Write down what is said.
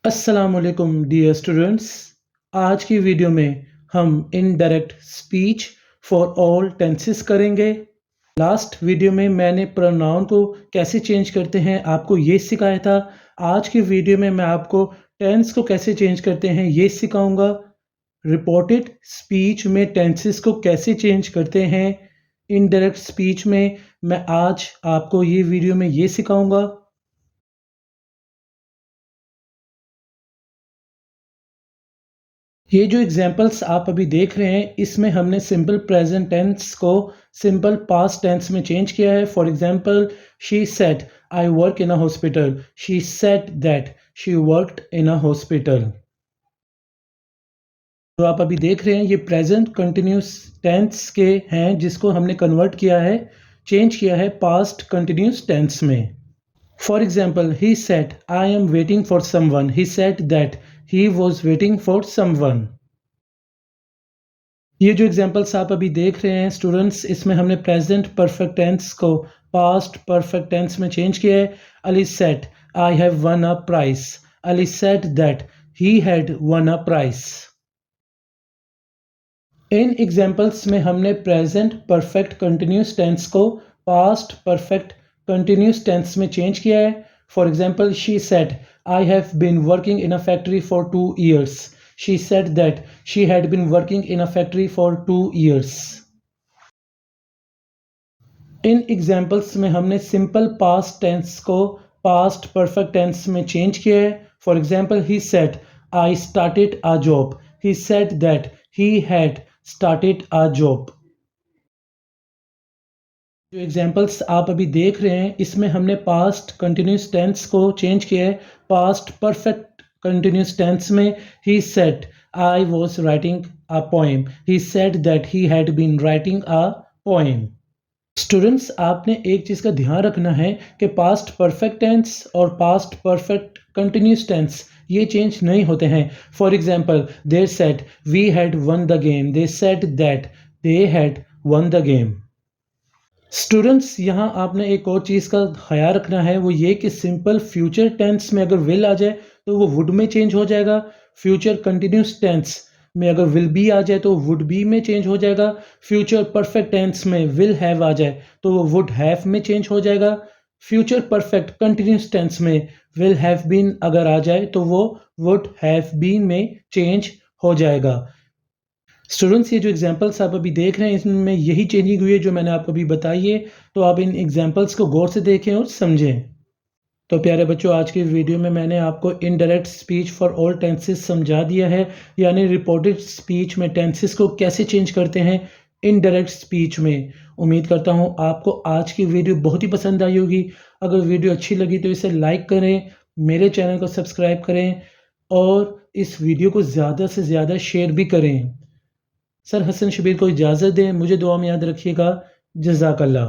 अस्सलामुअलैकुम dear students. आज की वीडियो में हम indirect speech for all tenses करेंगे। लास्ट वीडियो में मैंने प्रोनाउन को कैसे चेंज करते हैं आपको ये सिखाया था। आज की वीडियो में मैं आपको टेंस को कैसे चेंज करते हैं ये सिखाऊंगा। रिपोर्टेड स्पीच में टेंसेस को कैसे चेंज करते हैं इनडायरेक्ट स्पीच में मैं आज आपको ये वीडियो में ये सिखाऊंगा। ये जो एग्जांपल्स आप अभी देख रहे हैं इसमें हमने सिंपल प्रेजेंट टेंस को सिंपल पास्ट टेंस में चेंज किया है। For example, she said I work in a hospital, she said that she worked in a hospital. तो आप अभी देख रहे हैं ये प्रेजेंट कंटिन्यूस टेंस के हैं जिसको हमने कन्वर्ट किया है, चेंज किया है पास्ट कंटिन्यूस टेंस में। For example, he said I am waiting for someone, he said that he was waiting for someone. ये जो एग्जांपल्स आप अभी देख रहे हैं स्टूडेंट्स, इसमें हमने प्रेजेंट परफेक्ट टेंस को पास्ट परफेक्ट टेंस में चेंज किया है। Ali said I have won a prize, Ali said that he had won a prize. इन एग्जांपल्स में हमने प्रेजेंट परफेक्ट कंटिन्यूस टेंस को पास्ट परफेक्ट कंटिन्यूस टेंस में चेंज किया है। For example, she said I have been working in a factory for 2 years. She said that she had been working in a factory for 2 years. इन examples में हमने simple past tense को past perfect tense में change किया है। For example, he said I started a job, he said that he had started a job. जो examples आप अभी देख रहे हैं इसमें हमने पास्ट कंटिन्यूस टेंस को चेंज किया है पास्ट परफेक्ट कंटिन्यूस टेंस में। He said I was writing a poem, he said that he had been writing a poem. Students, आपने एक चीज़ का ध्यान रखना है कि पास्ट परफेक्ट टेंस और पास्ट परफेक्ट कंटिन्यूस टेंस ये चेंज नहीं होते हैं। For example, they said we had won the game, they said that they had won the game. Students, यहाँ आपने एक और चीज़ का ख्याल रखना है, वो ये कि सिंपल फ्यूचर टेंस में अगर विल आ जाए तो वो वुड में चेंज हो जाएगा। फ्यूचर कंटिन्यूस टेंस में अगर विल बी आ जाए तो वुड बी में चेंज हो जाएगा। फ्यूचर परफेक्ट टेंस में विल हैव आ जाए तो वो वुड हैव में चेंज हो जाएगा। फ्यूचर परफेक्ट कंटिन्यूस टेंस में विल हैव बीन अगर आ जाए तो वो वुड हैव बीन में चेंज हो जाएगा। स्टूडेंट्स, ये जो एग्जांपल्स आप अभी देख रहे हैं इसमें यही चेंजिंग हुई है जो मैंने आपको अभी बताई है, तो आप इन एग्जांपल्स को गौर से देखें और समझें। तो प्यारे बच्चों, आज की वीडियो में मैंने आपको indirect speech for all tenses समझा दिया है, यानी रिपोर्टेड स्पीच में टेंसेस को कैसे चेंज करते हैं इनडायरेक्ट स्पीच में। उम्मीद करता हूँ आपको आज की वीडियो बहुत ही पसंद आई होगी। अगर वीडियो अच्छी लगी तो इसे लाइक करें, मेरे चैनल को सब्सक्राइब करें और इस वीडियो को ज़्यादा से ज़्यादा शेयर भी करें। सर हसन शबीर को इजाज़त दें, मुझे दुआ में याद रखिएगा। जज़ाकल्लाह।